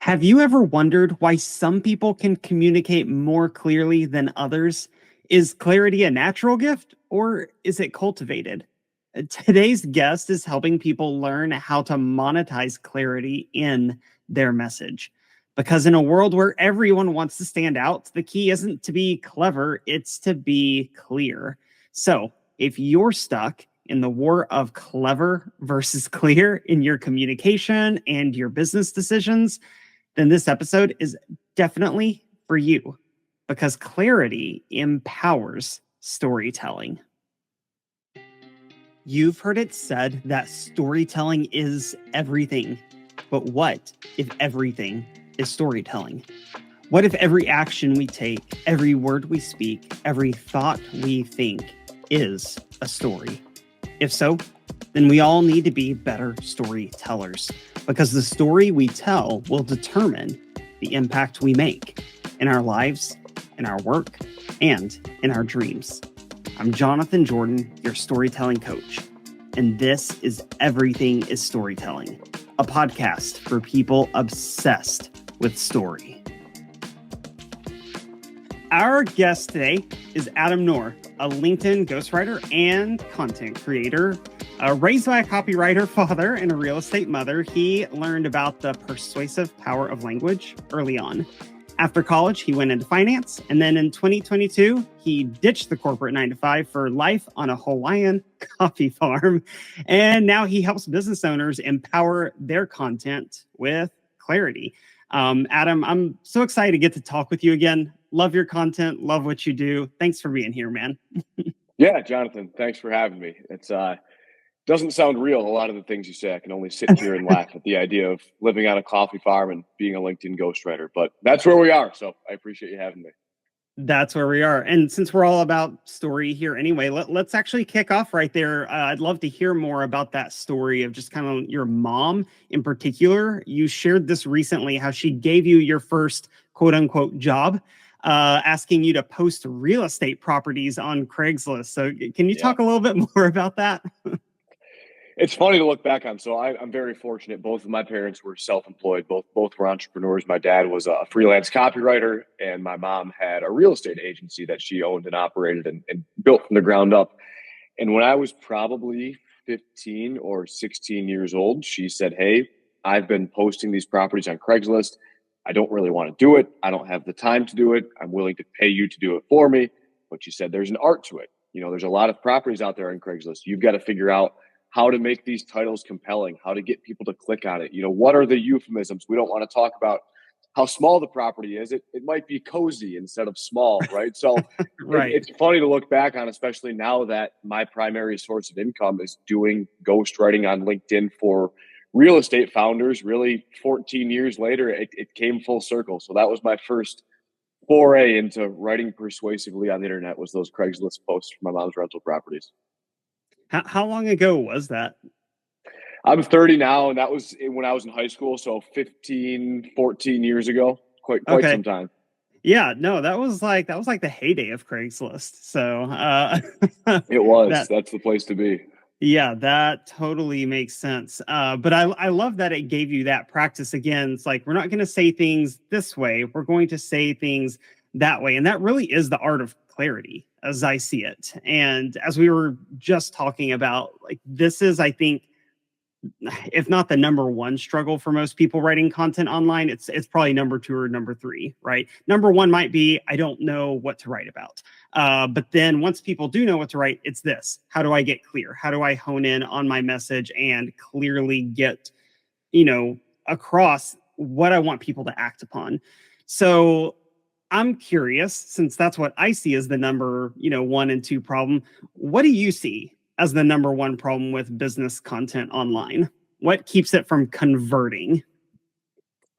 Have you ever wondered why some people can communicate more clearly than others? Is clarity a natural gift or is it cultivated? Today's guest is helping people learn how to monetize clarity in their message. Because in a world where everyone wants to stand out, the key isn't to be clever, it's to be clear. So if you're stuck in the war of clever versus clear in your communication and your business decisions, then this episode is definitely for you because clarity empowers storytelling. You've heard it said that storytelling is everything. But what if everything is storytelling? What if every action we take, every word we speak, every thought we think is a story? If so, then we all need to be better storytellers because the story we tell will determine the impact we make in our lives, in our work, and in our dreams. I'm Jonathan Jordan, your storytelling coach, and this is Everything is Storytelling, a podcast for people obsessed with story. Our guest today is Adam Knorr, a LinkedIn ghostwriter and content creator. Raised by a copywriter father and a real estate mother, he learned about the persuasive power of language early on. After college, he went into finance, and then in 2022, he ditched the corporate 9-to-5 for life on a Hawaiian coffee farm, and now he helps business owners empower their content with clarity. Adam, I'm so excited to get to talk with you again. Love your content, love what you do. Thanks for being here, man. Yeah, Jonathan, thanks for having me. It's doesn't sound real, a lot of the things you say. I can only sit here and laugh at the idea of living on a coffee farm and being a LinkedIn ghostwriter, but that's where we are. So I appreciate you having me. That's where we are. And since we're all about story here anyway, let's actually kick off right there. I'd love to hear more about that story of just kind of your mom in particular. You shared this recently, how she gave you your first quote unquote job, asking you to post real estate properties on Craigslist. So can you talk a little bit more about that? It's funny to look back on. So I'm very fortunate. Both of my parents were self-employed. Both were entrepreneurs. My dad was a freelance copywriter, and my mom had a real estate agency that she owned and operated and built from the ground up. And when I was probably 15 or 16 years old, she said, "Hey, I've been posting these properties on Craigslist. I don't really want to do it. I don't have the time to do it. I'm willing to pay you to do it for me." But she said, "There's an art to it. There's a lot of properties out there on Craigslist. You've got to figure out how to make these titles compelling, how to get people to click on it. What are the euphemisms? We don't want to talk about how small the property is. It might be cozy instead of small, right? So Right. it's funny to look back on, especially now that my primary source of income is doing ghostwriting on LinkedIn for real estate founders. Really, 14 years later, it came full circle. So that was my first foray into writing persuasively on the internet, was those Craigslist posts for my mom's rental properties. How long ago was that? I'm 30 now, and that was when I was in high school, so 15, 14 years ago, quite Okay. some time. Yeah, no, that was like the heyday of Craigslist. So It was. that That's the place to be. yeah, that totally makes sense. But I love that it gave you that practice again. It's like we're not going to say things this way, we're going to say things that way. And that really is the art of clarity as I see it. And as we were just talking about, like this is, I think, if not the number one struggle for most people writing content online, it's probably number two or number three, right? Number one might be, I don't know what to write about. But then once people do know what to write, it's this: how do I get clear? How do I hone in on my message and clearly get, across what I want people to act upon? So I'm curious, since that's what I see as the number, one and two problem. What do you see as the number one problem with business content online? What keeps it from converting?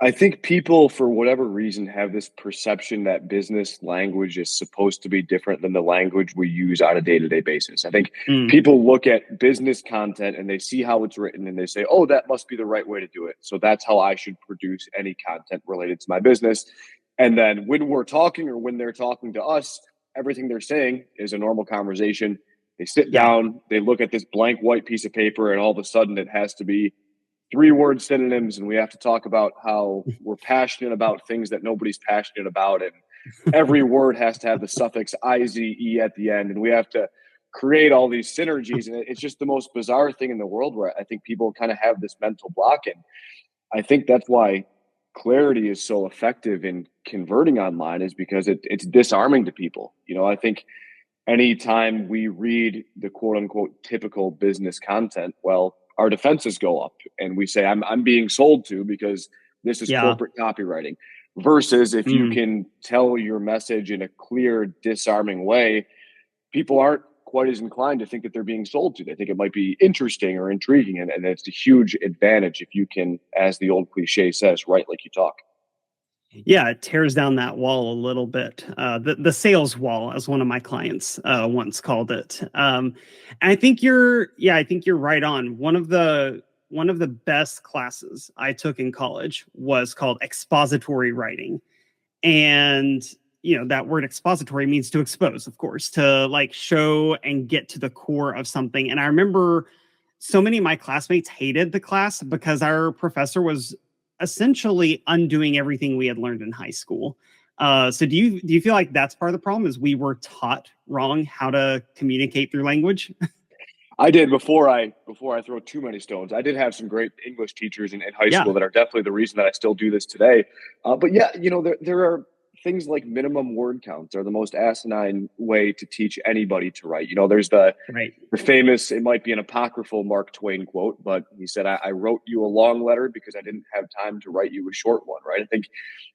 I think people, for whatever reason, have this perception that business language is supposed to be different than the language we use on a day-to-day basis. I think Mm, people look at business content and they see how it's written and they say, "Oh, that must be the right way to do it. So that's how I should produce any content related to my business." And then when we're talking, or when they're talking to us, everything they're saying is a normal conversation. They sit yeah. down, they look at this blank white piece of paper, and all of a sudden it has to be 3-word synonyms, and we have to talk about how we're passionate about things that nobody's passionate about, and every word has to have the suffix ize at the end, and we have to create all these synergies. And it's just the most bizarre thing in the world, where I think people kind of have this mental block. And I think that's why clarity is so effective in converting online, is because it's disarming to people. I think anytime we read the quote unquote typical business content, well, our defenses go up and we say, I'm being sold to because this is Yeah. corporate copywriting. Versus if you can tell your message in a clear, disarming way, people aren't quite as inclined to think that they're being sold to. They think it might be interesting or intriguing. And it's a huge advantage if you can, as the old cliche says, write like you talk. Yeah, it tears down that wall a little bit. The sales wall, as one of my clients once called it. And I think I think you're right on. One of the best classes I took in college was called expository writing. And that word expository means to expose, of course, to like show and get to the core of something. And I remember so many of my classmates hated the class because our professor was essentially undoing everything we had learned in high school. So do you feel like that's part of the problem, is we were taught wrong how to communicate through language? I did before I throw too many stones. I did have some great English teachers in high Yeah. school that are definitely the reason that I still do this today. But yeah, there are things like minimum word counts are the most asinine way to teach anybody to write. There's the Right. famous, it might be an apocryphal Mark Twain quote, but he said, I wrote you a long letter because I didn't have time to write you a short one, right? I think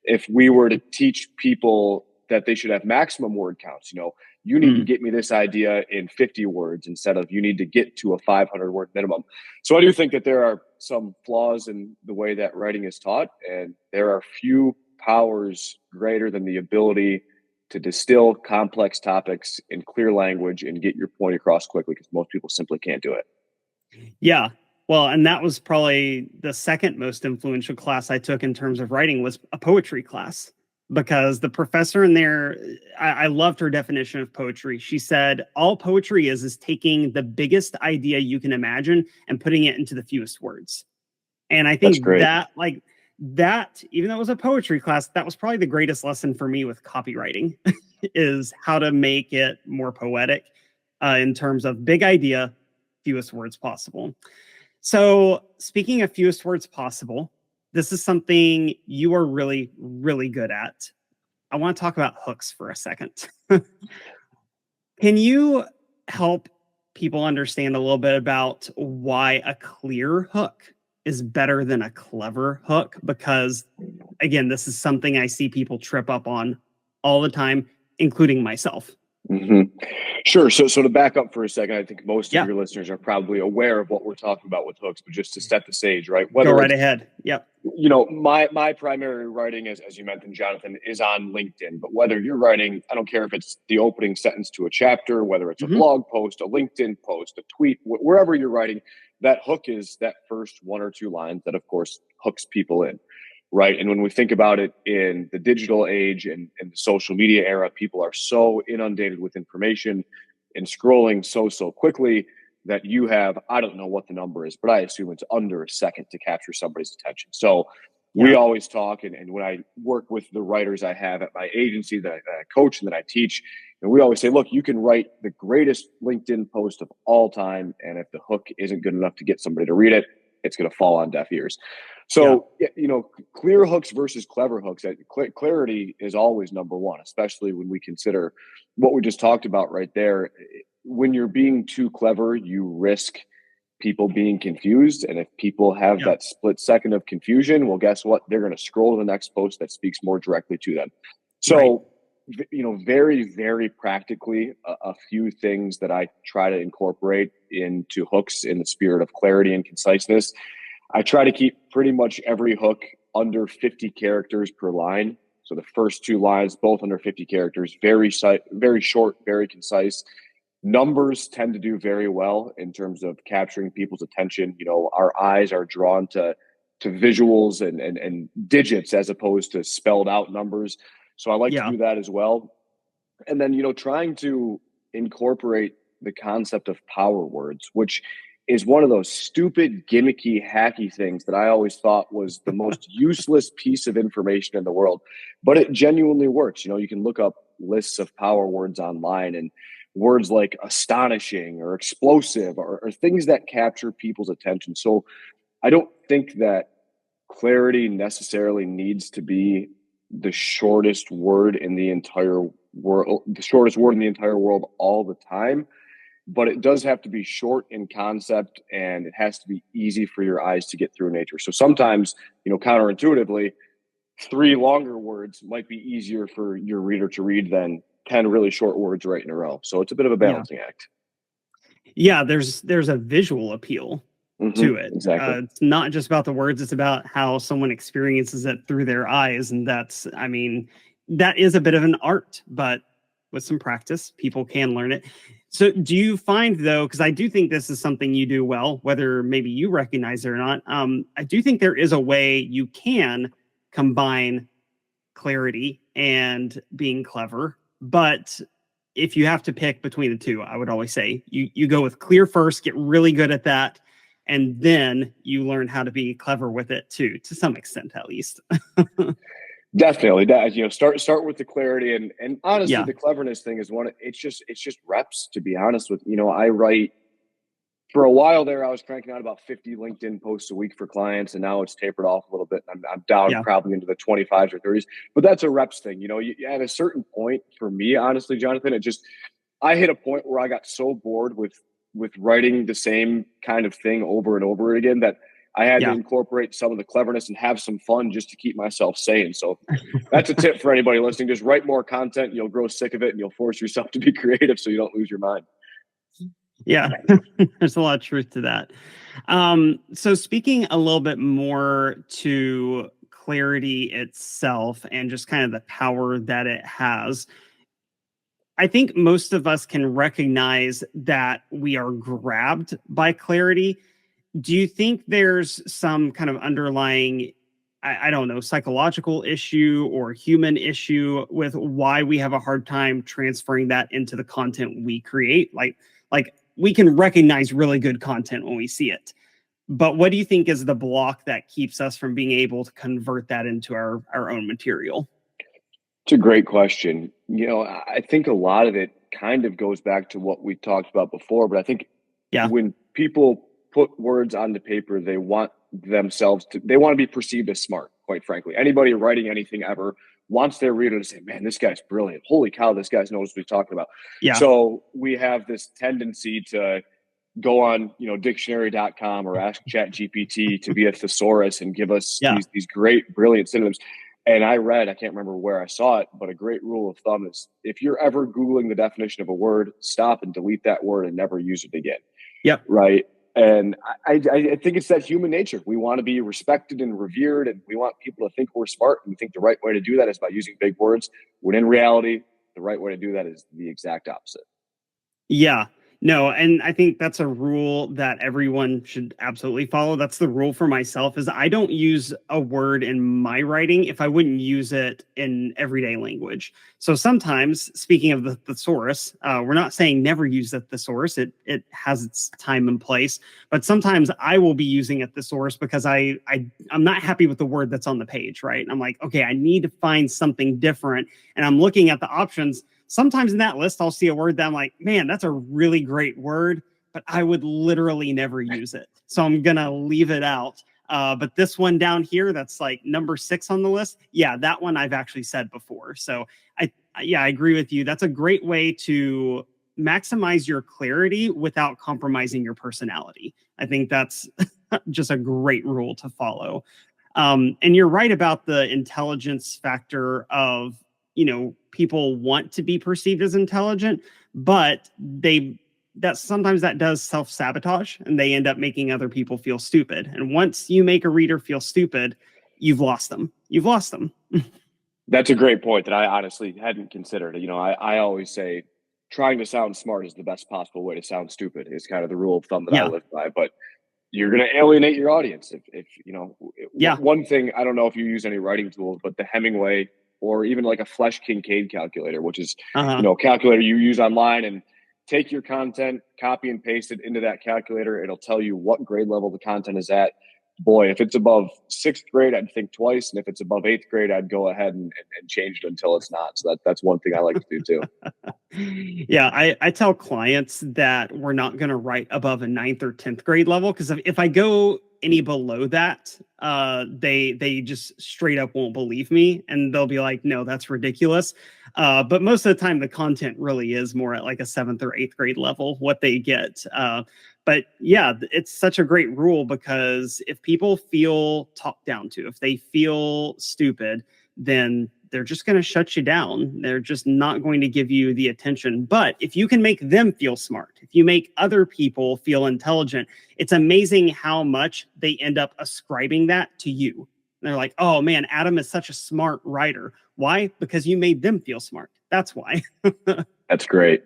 if we were to teach people that they should have maximum word counts, you need to get me this idea in 50 words instead of you need to get to a 500 word minimum. So I do think that there are some flaws in the way that writing is taught, and there are few powers greater than the ability to distill complex topics in clear language and get your point across quickly, because most people simply can't do it. Yeah. Well, and that was probably the second most influential class I took in terms of writing, was a poetry class, because the professor in there, I loved her definition of poetry. She said, all poetry is taking the biggest idea you can imagine and putting it into the fewest words. And I think that, even though it was a poetry class, that was probably the greatest lesson for me with copywriting is how to make it more poetic in terms of big idea, fewest words possible. So speaking of fewest words possible, this is something you are really, really good at. I want to talk about hooks for a second. Can you help people understand a little bit about why a clear hook is better than a clever hook? Because again, this is something I see people trip up on all the time, including myself. Mm-hmm. Sure. So to back up for a second, I think most Yeah. of your listeners are probably aware of what we're talking about with hooks, but just to set the stage, right? Go right ahead. Yep. My primary writing, as you mentioned, Jonathan, is on LinkedIn. But whether you're writing, I don't care if it's the opening sentence to a chapter, whether it's a blog post, a LinkedIn post, a tweet, wherever you're writing, that hook is that first 1 or 2 lines that, of course, hooks people in. Right. And when we think about it in the digital age and the social media era, people are so inundated with information and scrolling so quickly that you have, I don't know what the number is, but I assume it's under a second to capture somebody's attention. So we always talk, and when I work with the writers I have at my agency that I coach and that I teach, and we always say, look, you can write the greatest LinkedIn post of all time, and if the hook isn't good enough to get somebody to read it, it's going to fall on deaf ears. So, clear hooks versus clever hooks. Clarity is always number one, especially when we consider what we just talked about right there. When you're being too clever, you risk people being confused. And if people have that split second of confusion, well, guess what? They're going to scroll to the next post that speaks more directly to them. So, very, very practically, a few things that I try to incorporate into hooks in the spirit of clarity and conciseness. I try to keep pretty much every hook under 50 characters per line. So the first 2 lines, both under 50 characters, very short, very concise. Numbers tend to do very well in terms of capturing people's attention. Our eyes are drawn to visuals and digits as opposed to spelled out numbers. So I like to do that as well. And then, trying to incorporate the concept of power words, which is one of those stupid, gimmicky, hacky things that I always thought was the most useless piece of information in the world. But it genuinely works. You know, you can look up lists of power words online, and words like astonishing or explosive or things that capture people's attention. So I don't think that clarity necessarily needs to be the shortest word in the entire world, the shortest word in the entire world all the time. But it does have to be short in concept, and it has to be easy for your eyes to get through nature. So sometimes, you know, counterintuitively, 3 longer words might be easier for your reader to read than 10 really short words right in a row. So it's a bit of a Yeah. balancing act. Yeah, there's a visual appeal to it. Exactly. It's not just about the words, it's about how someone experiences it through their eyes. And that's, I mean, that is a bit of an art, but with some practice, people can learn it. So do you find though, because I do think this is something you do well, whether maybe you recognize it or not, I do think there is a way you can combine clarity and being clever. But if you have to pick between the two, I would always say you go with clear first, get really good at that, and then you learn how to be clever with it too, to some extent at least. Definitely. That, you know, start with the clarity, and honestly, Yeah. the cleverness thing is it's just reps, to be honest with you. You know, I write for a while there, I was cranking out about 50 LinkedIn posts a week for clients, and now it's tapered off a little bit. I'm down Yeah. probably into the 25s or 30s, but that's a reps thing. You know, at a certain point for me, honestly, Jonathan, I hit a point where I got so bored with writing the same kind of thing over and over again that I had to Yeah. incorporate some of the cleverness and have some fun just to keep myself sane. So that's a tip for anybody listening. Just write more content. You'll grow sick of it, and you'll force yourself to be creative so you don't lose your mind. Yeah. There's a lot of truth to that. So speaking a little bit more to clarity itself and just kind of the power that it has, I think most of us can recognize that we are grabbed by clarity. Do you think there's some kind of underlying, I don't know, psychological issue or human issue with why we have a hard time transferring that into the content we create? Like we can recognize really good content when we see it. But what do you think is the block that keeps us from being able to convert that into our own material? It's a great question. You know, I think a lot of it kind of goes back to what we talked about before, but I think Yeah. when people put words on the paper, they want they want to be perceived as smart, quite frankly. Anybody writing anything ever wants their reader to say, man, this guy's brilliant. Holy cow, this guy knows what he's talking about. Yeah. So we have this tendency to go on, you know, dictionary.com or ask chat GPT to be a thesaurus and give us Yeah. these great, brilliant synonyms. And I can't remember where I saw it, but a great rule of thumb is if you're ever Googling the definition of a word, stop and delete that word and never use it again. Yep. Right. And I think it's that human nature. We want to be respected and revered, and we want people to think we're smart. And we think the right way to do that is by using big words, when in reality, the right way to do that is the exact opposite. Yeah. No, and I think that's a rule that everyone should absolutely follow. That's the rule for myself is I don't use a word in my writing if I wouldn't use it in everyday language. So sometimes, speaking of the thesaurus, we're not saying never use the thesaurus. It has its time and place, but sometimes I will be using a thesaurus because I'm not happy with the word that's on the page, right? And I'm like, okay, I need to find something different, and I'm looking at the options. Sometimes in that list, I'll see a word that I'm like, man, that's a really great word, but I would literally never use it. So I'm going to leave it out. But this one down here, that's like number 6 on the list. Yeah, that one I've actually said before. So I agree with you. That's a great way to maximize your clarity without compromising your personality. I think that's just a great rule to follow. And you're right about the intelligence factor of, people want to be perceived as intelligent, but sometimes that does self-sabotage and they end up making other people feel stupid. And once you make a reader feel stupid, you've lost them. That's a great point that I honestly hadn't considered. You know, I always say trying to sound smart is the best possible way to sound stupid is kind of the rule of thumb that I Yeah. live by, but you're going to alienate your audience. If one thing, I don't know if you use any writing tools, but the Hemingway or even like a Flesch Kincaid calculator, which is, Uh-huh. a calculator you use online, and take your content, copy and paste it into that calculator. It'll tell you what grade level the content is at. Boy, if it's above sixth grade, I'd think twice. And if it's above eighth grade, I'd go ahead and change it until it's not. So that's one thing I like to do too. Yeah, I tell clients that we're not going to write above a ninth or 10th grade level, because if I go any below that, they just straight up won't believe me, and they'll be like, no, that's ridiculous. But most of the time, the content really is more at like a 7th or 8th grade level, what they get. But yeah, it's such a great rule, because if people feel talked down to, if they feel stupid, then they're just going to shut you down. They're just not going to give you the attention. But if you can make them feel smart, if you make other people feel intelligent, it's amazing how much they end up ascribing that to you. They're like, oh man, Adam is such a smart writer. Why? Because you made them feel smart. That's why. That's great.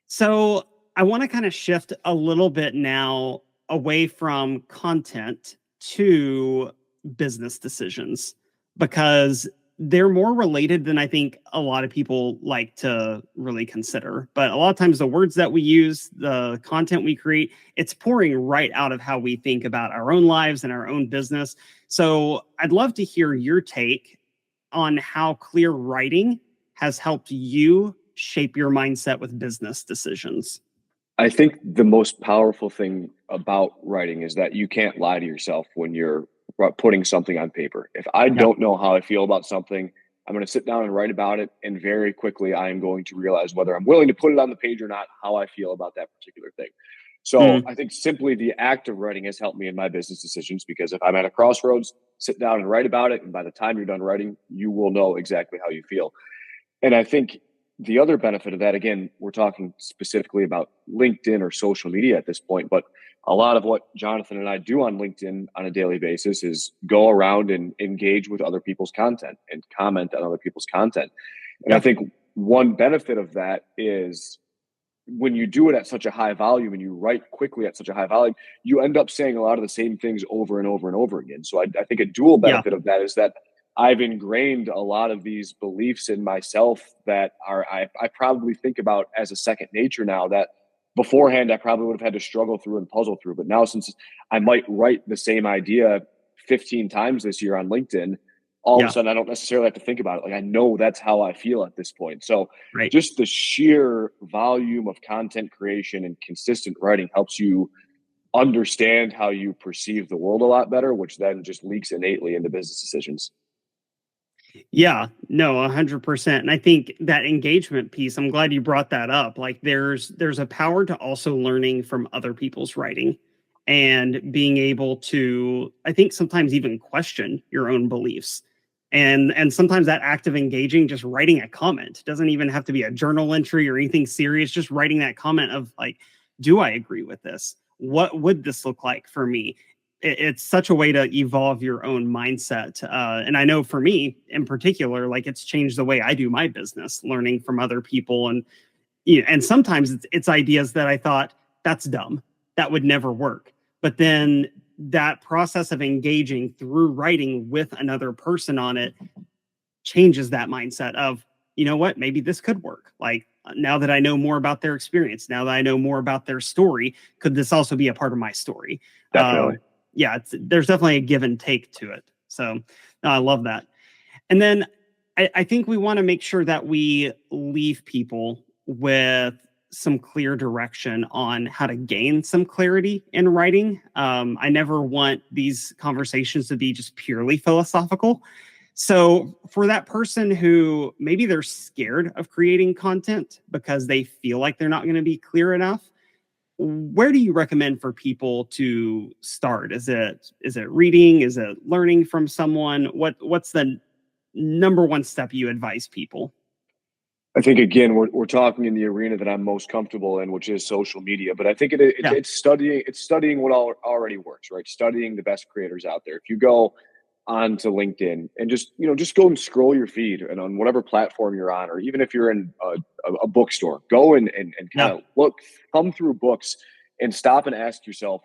So I want to kind of shift a little bit now away from content to business decisions, because they're more related than I think a lot of people like to really consider. But a lot of times the words that we use, the content we create, it's pouring right out of how we think about our own lives and our own business. So I'd love to hear your take on how clear writing has helped you shape your mindset with business decisions. I think the most powerful thing about writing is that you can't lie to yourself when you're putting something on paper. If I don't know how I feel about something, I'm going to sit down and write about it. And very quickly, I am going to realize whether I'm willing to put it on the page or not, how I feel about that particular thing. So I think simply the act of writing has helped me in my business decisions, because if I'm at a crossroads, sit down and write about it. And by the time you're done writing, you will know exactly how you feel. And I think the other benefit of that, again, we're talking specifically about LinkedIn or social media at this point, but a lot of what Jonathan and I do on LinkedIn on a daily basis is go around and engage with other people's content and comment on other people's content. And I think one benefit of that is when you do it at such a high volume and you write quickly at such a high volume, you end up saying a lot of the same things over and over and over again. So I think a dual benefit of that is that I've ingrained a lot of these beliefs in myself that I probably think about as a second nature now, that beforehand I probably would have had to struggle through and puzzle through. But now, since I might write the same idea 15 times this year on LinkedIn, all of a sudden I don't necessarily have to think about it. Like, I know that's how I feel at this point. So just the sheer volume of content creation and consistent writing helps you understand how you perceive the world a lot better, which then just leaks innately into business decisions. Yeah, no, 100%. And I think that engagement piece, I'm glad you brought that up. Like there's a power to also learning from other people's writing and being able to, I think sometimes even question your own beliefs. And sometimes that act of engaging, just writing a comment, doesn't even have to be a journal entry or anything serious, just writing that comment of like, do I agree with this? What would this look like for me? It's such a way to evolve your own mindset. And I know for me in particular, like it's changed the way I do my business, learning from other people. And sometimes it's ideas that I thought, that's dumb, that would never work. But then that process of engaging through writing with another person on it changes that mindset of, you know what, maybe this could work. Like now that I know more about their experience, now that I know more about their story, could this also be a part of my story? Definitely. There's definitely a give and take to it. So I love that. And then I think we want to make sure that we leave people with some clear direction on how to gain some clarity in writing. I never want these conversations to be just purely philosophical. So for that person who maybe they're scared of creating content because they feel like they're not going to be clear enough, where do you recommend for people to start? Is it reading? Is it learning from someone? What's the number one step you advise people? I think, again, we're talking in the arena that I'm most comfortable in, which is social media. But I think it's studying what already works, right? Studying the best creators out there. If you go onto LinkedIn and just go and scroll your feed and on whatever platform you're on, or even if you're in a bookstore, go and kind of thumb through books and stop and ask yourself,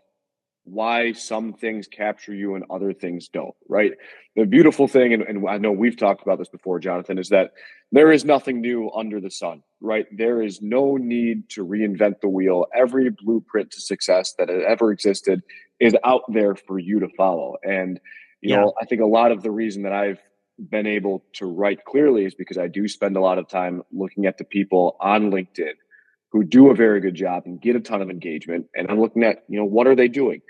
why some things capture you and other things don't, right? The beautiful thing, and I know we've talked about this before, Jonathan, is that there is nothing new under the sun, right? There is no need to reinvent the wheel. Every blueprint to success that has ever existed is out there for you to follow. And, Yeah. I think a lot of the reason that I've been able to write clearly is because I do spend a lot of time looking at the people on LinkedIn who do a very good job and get a ton of engagement. And I'm looking at, what are they doing?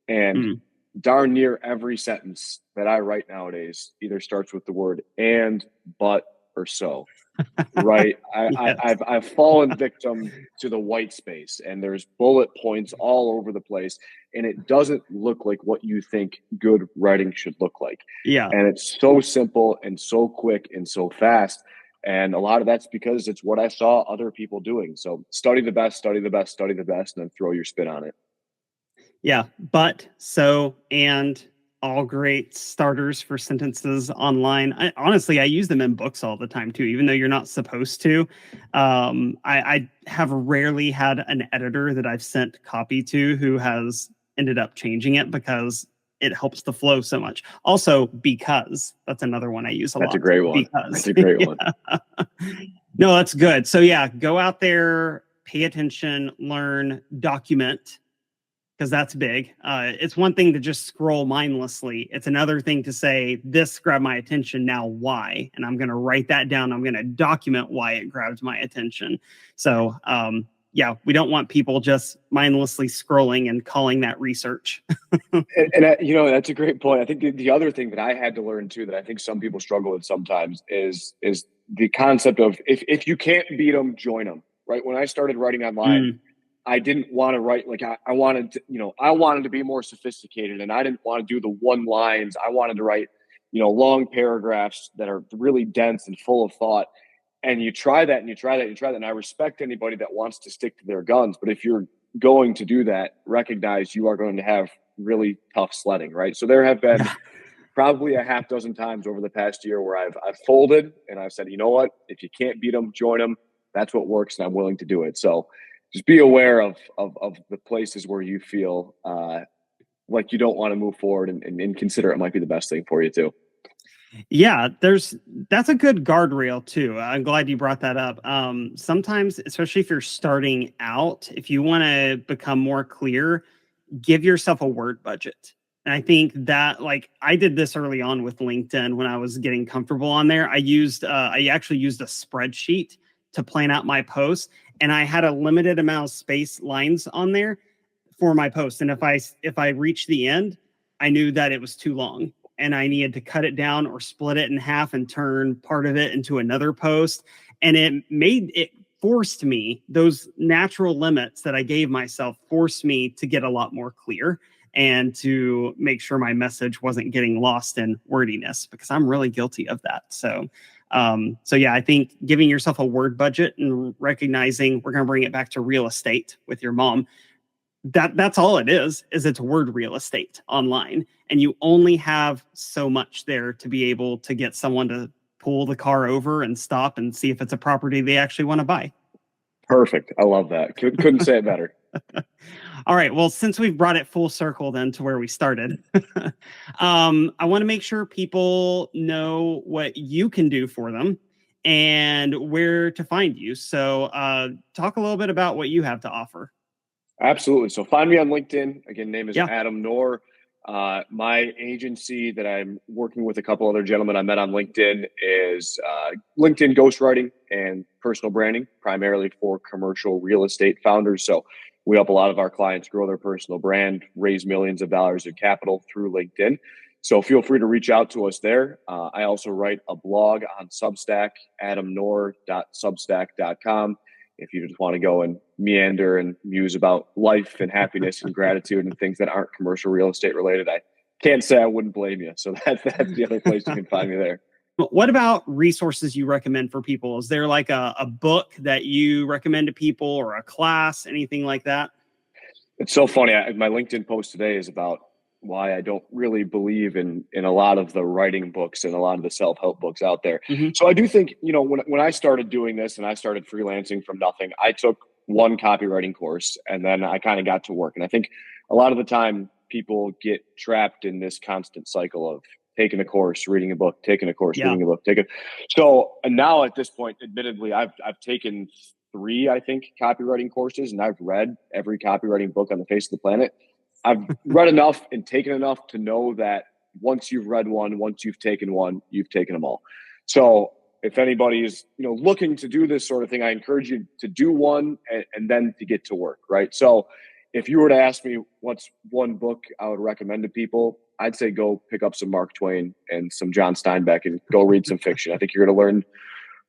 And Mm. darn near every sentence that I write nowadays either starts with the word and, but, or so. Right. Yes. I've fallen victim to the white space, and there's bullet points all over the place, and it doesn't look like what you think good writing should look like. Yeah. And it's so simple and so quick and so fast. And a lot of that's because it's what I saw other people doing. So study the best, study the best, study the best, and then throw your spin on it. Yeah. But, so, and all great starters for sentences online. Honestly, I use them in books all the time too, even though you're not supposed to. I have rarely had an editor that I've sent copy to who has ended up changing it because it helps the flow so much. Also, because that's another one I use a lot. That's a great one. Because. That's a great one. No, that's good. So yeah, go out there, pay attention, learn, document, because that's big. It's one thing to just scroll mindlessly. It's another thing to say, this grabbed my attention, now why? And I'm going to write that down. I'm going to document why it grabbed my attention. So, yeah, we don't want people just mindlessly scrolling and calling that research. And that's a great point. I think the other thing that I had to learn too, that I think some people struggle with sometimes is the concept of if you can't beat them, join them. Right. When I started writing online, I didn't want to write like I wanted to, I wanted to be more sophisticated, and I didn't want to do the one lines. I wanted to write, long paragraphs that are really dense and full of thought. And you try that and you try that and you try that. And I respect anybody that wants to stick to their guns. But if you're going to do that, recognize you are going to have really tough sledding, right? So there have been probably a half dozen times over the past year where I've folded and I've said, you know what, if you can't beat them, join them. That's what works, and I'm willing to do it. So just be aware of the places where you feel like you don't want to move forward, and consider it might be the best thing for you too. Yeah, that's a good guardrail too. I'm glad you brought that up. Sometimes, especially if you're starting out, if you want to become more clear, give yourself a word budget. And I think that, like, I did this early on with LinkedIn when I was getting comfortable on there. I actually used a spreadsheet to plan out my posts, and I had a limited amount of space lines on there for my post. And if I reached the end, I knew that it was too long and I needed to cut it down or split it in half and turn part of it into another post. And it forced me, those natural limits that I gave myself forced me to get a lot more clear and to make sure my message wasn't getting lost in wordiness, because I'm really guilty of that. So yeah, I think giving yourself a word budget and recognizing, we're going to bring it back to real estate with your mom. That's all it is it's word real estate online. And you only have so much there to be able to get someone to pull the car over and stop and see if it's a property they actually want to buy. Perfect. I love that. Couldn't say it better. All right. Well, since we've brought it full circle then to where we started, I want to make sure people know what you can do for them and where to find you. So talk a little bit about what you have to offer. Absolutely. So find me on LinkedIn. Again, name is Yeah. Adam Knorr. My agency that I'm working with a couple other gentlemen I met on LinkedIn is LinkedIn ghostwriting and personal branding, primarily for commercial real estate founders. So we help a lot of our clients grow their personal brand, raise millions of dollars in capital through LinkedIn. So feel free to reach out to us there. I also write a blog on Substack, adamknorr.substack.com. If you just want to go and meander and muse about life and happiness and gratitude and things that aren't commercial real estate related, I can't say I wouldn't blame you. So that's the other place you can find me there. What about resources you recommend for people? Is there like a book that you recommend to people, or a class, anything like that? It's so funny. My LinkedIn post today is about why I don't really believe in a lot of the writing books and a lot of the self-help books out there. Mm-hmm. So I do think, when I started doing this and I started freelancing from nothing, I took one copywriting course and then I kind of got to work. And I think a lot of the time people get trapped in this constant cycle of taking a course, reading a book, taking a course, Yeah. reading a book, taking. So, and now at this point, admittedly, I've taken 3, I think, copywriting courses, and I've read every copywriting book on the face of the planet. I've read enough and taken enough to know that once you've read one, once you've taken one, you've taken them all. So if anybody's, looking to do this sort of thing, I encourage you to do one and then to get to work, right? So if you were to ask me what's one book I would recommend to people, I'd say go pick up some Mark Twain and some John Steinbeck and go read some fiction. I think you're going to learn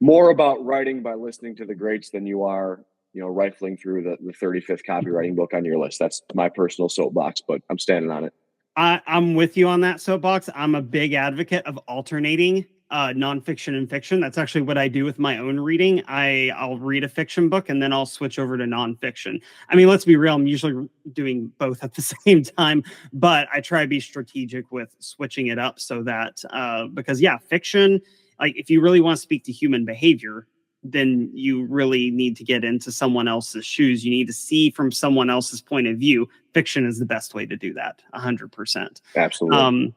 more about writing by listening to the greats than you are, rifling through the 35th copywriting book on your list. That's my personal soapbox, but I'm standing on it. I'm with you on that soapbox. I'm a big advocate of alternating nonfiction and fiction. That's actually what I do with my own reading. I'll read a fiction book and then I'll switch over to nonfiction. I mean, let's be real. I'm usually doing both at the same time, but I try to be strategic with switching it up so that because fiction, like if you really want to speak to human behavior, then you really need to get into someone else's shoes. You need to see from someone else's point of view. Fiction is the best way to do that. 100%. Absolutely.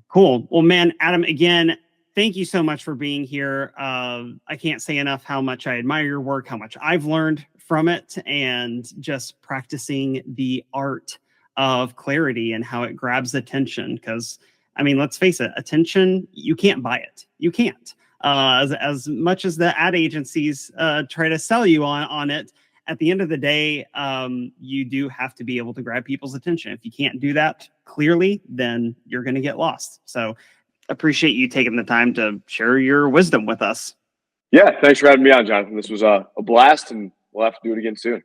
Cool. Well, man, Adam, again, thank you so much for being here. I can't say enough how much I admire your work, how much I've learned from it, and just practicing the art of clarity and how it grabs attention. Because, I mean, let's face it, attention, you can't buy it. You can't. As much as the ad agencies try to sell you on it, at the end of the day, you do have to be able to grab people's attention. If you can't do that clearly, then you're going to get lost. So appreciate you taking the time to share your wisdom with us. Yeah, thanks for having me on, Jonathan. This was a blast, and we'll have to do it again soon.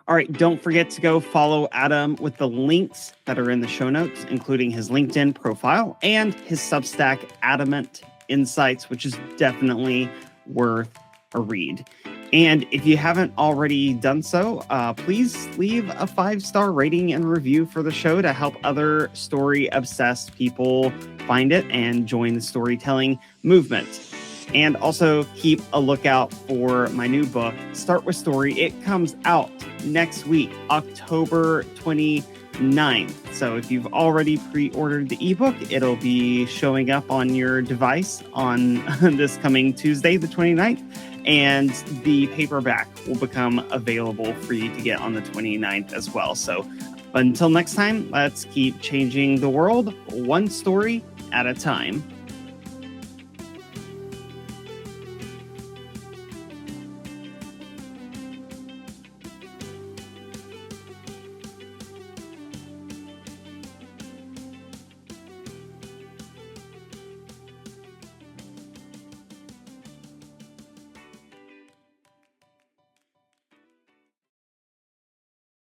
All right, don't forget to go follow Adam with the links that are in the show notes, including his LinkedIn profile and his Substack, Adamant Insights, which is definitely worth a read. And if you haven't already done so, please leave a 5-star rating and review for the show to help other story-obsessed people find it and join the storytelling movement. And also keep a lookout for my new book, Start With Story. It comes out next week, October 29th. So if you've already pre-ordered the ebook, it'll be showing up on your device on this coming Tuesday, the 29th. And the paperback will become available for you to get on the 29th as well. So until next time, let's keep changing the world one story at a time.